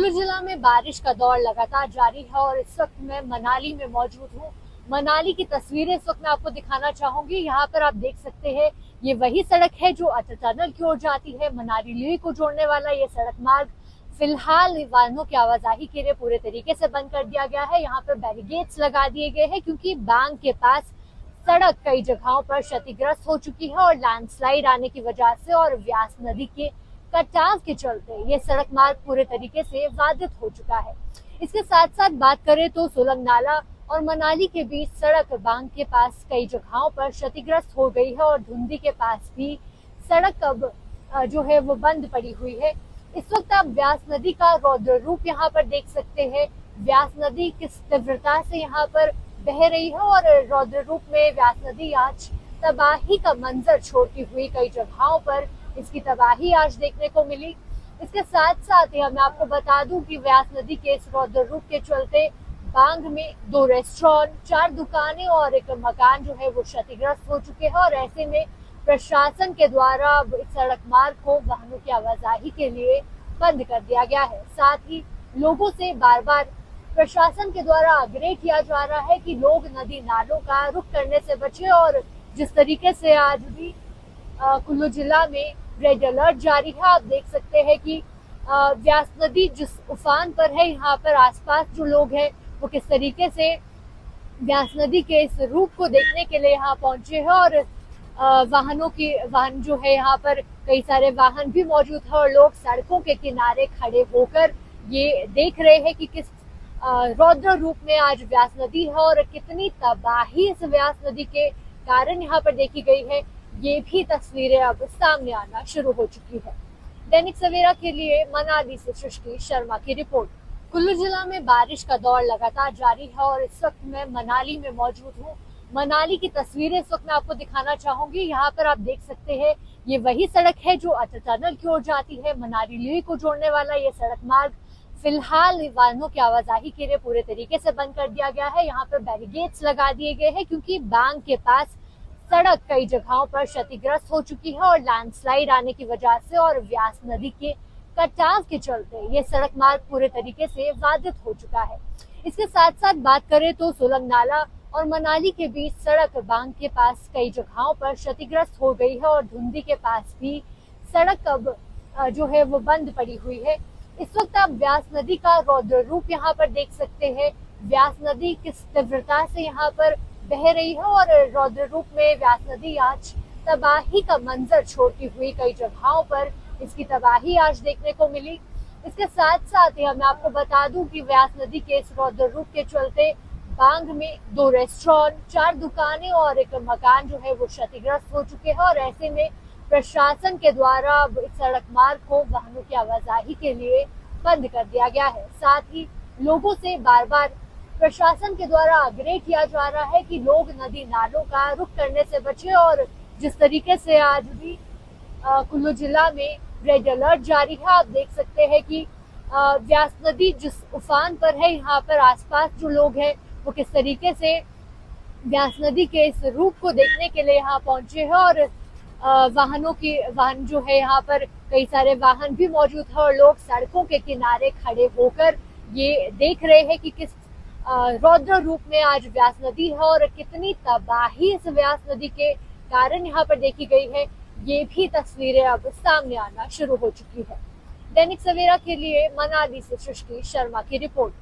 कुल्लू जिला में बारिश का दौर लगातार जारी है और इस वक्त मैं मनाली में मौजूद हूँ। मनाली की तस्वीरें इस वक्त मैं आपको दिखाना चाहूंगी। यहाँ पर आप देख सकते हैं, ये वही सड़क है जो अटल टनल की ओर जाती है। मनाली लेह को जोड़ने वाला ये सड़क मार्ग फिलहाल वाहनों की आवाजाही के लिए पूरे तरीके से बंद कर दिया गया है। यहाँ पर बैरिकेड्स लगा दिए गए हैं क्योंकि बांग के पास सड़क कई जगहों पर क्षतिग्रस्त हो चुकी है और लैंडस्लाइड आने की वजह से और व्यास नदी के कटाव के चलते ये सड़क मार्ग पूरे तरीके से बाधित हो चुका है। इसके साथ साथ बात करें तो सोलंग नाला और मनाली के बीच सड़क बांग के पास कई जगहों पर क्षतिग्रस्त हो गई है और धुंधी के पास भी सड़क अब जो है वो बंद पड़ी हुई है। इस वक्त आप व्यास नदी का रौद्र रूप यहाँ पर देख सकते हैं। व्यास नदी किस तीव्रता से यहाँ पर बह रही है और रौद्र रूप में व्यास नदी आज तबाही का मंजर छोड़ती हुई कई जगहों पर इसकी तबाही आज देखने को मिली। इसके साथ साथ ही मैं आपको बता दूं कि व्यास नदी के इस रौद्र रूप के चलते बांग में 2 रेस्टोरेंट, 4 दुकानें और एक मकान जो है वो क्षतिग्रस्त हो चुके हैं और ऐसे में प्रशासन के द्वारा इस सड़क मार्ग को वाहनों की आवाजाही के लिए बंद कर दिया गया है। साथ ही लोगों से बार बार प्रशासन के द्वारा आग्रह किया जा रहा है कि लोग नदी नालों का रुख करने से बचे और जिस तरीके से आज भी कुल्लू जिला में रेड अलर्ट जारी है। आप देख सकते हैं कि व्यास नदी जिस उफान पर है, यहाँ पर आसपास जो लोग हैं वो किस तरीके से व्यास नदी के इस रूप को देखने के लिए यहाँ पहुंचे हैं और वाहन जो है यहाँ पर कई सारे वाहन भी मौजूद है और लोग सड़कों के किनारे खड़े होकर ये देख रहे हैं कि किस रौद्र रूप में आज व्यास नदी है और कितनी तबाही इस व्यास नदी के कारण यहाँ पर देखी गई है। ये भी तस्वीरें अब सामने आना शुरू हो चुकी है। दैनिक सवेरा के लिए मनाली से सृष्टि शर्मा की रिपोर्ट। कुल्लू जिला में बारिश का दौर लगातार जारी है और इस वक्त मैं मनाली में मौजूद हूँ। मनाली की तस्वीरें इस वक्त मैं आपको दिखाना चाहूंगी। यहाँ पर आप देख सकते हैं, ये वही सड़क है जो अटल टनल की ओर जाती है। मनाली लेह को जोड़ने वाला ये सड़क मार्ग फिलहाल वाहनों की आवाजाही के लिए पूरे तरीके से बंद कर दिया गया है। यहाँ पर बैरिकेड्स लगा दिए गए हैं क्योंकि बांग के पास सड़क कई जगहों पर क्षतिग्रस्त हो चुकी है और लैंडस्लाइड आने की वजह से और व्यास नदी के कटाव के चलते ये सड़क मार्ग पूरे तरीके से बाधित हो चुका है। इसके साथ साथ बात करें तो सोलंग नाला और मनाली के बीच सड़क बांग के पास कई जगहों पर क्षतिग्रस्त हो गई है और धुंधी के पास भी सड़क अब जो है वो बंद पड़ी हुई है। इस वक्त आप व्यास नदी का रौद्र रूप यहाँ पर देख सकते हैं। व्यास नदी किस तीव्रता से यहाँ पर बह रही है और रौद्र रूप में व्यास नदी आज तबाही का मंजर छोड़ती हुई कई जगहों पर इसकी तबाही आज देखने को मिली। इसके साथ साथ ही मैं आपको बता दूं कि व्यास नदी के इस रौद्र रूप के चलते बांग में 2 रेस्टोरेंट, 4 दुकानें और एक मकान जो है वो क्षतिग्रस्त हो चुके हैं और ऐसे में प्रशासन के द्वारा इस सड़क मार्ग को वाहनों की आवाजाही के लिए बंद कर दिया गया है। साथ ही लोगों से बार बार प्रशासन के द्वारा आग्रह किया जा रहा है कि लोग नदी नालों का रुख करने से बचे और जिस तरीके से आज भी कुल्लू जिला में रेड अलर्ट जारी है। आप देख सकते हैं कि व्यास नदी जिस उफान पर है, यहाँ पर आसपास जो लोग हैं वो किस तरीके से व्यास नदी के इस रूप को देखने के लिए यहाँ पहुंचे हैं और वाहन जो है यहाँ पर कई सारे वाहन भी मौजूद है और लोग सड़कों के किनारे खड़े होकर ये देख रहे हैं कि किस रौद्र रूप में आज व्यास नदी है और कितनी तबाही इस व्यास नदी के कारण यहाँ पर देखी गई है। ये भी तस्वीरें अब सामने आना शुरू हो चुकी है। दैनिक सवेरा के लिए मनाली से सृष्टि शर्मा की रिपोर्ट।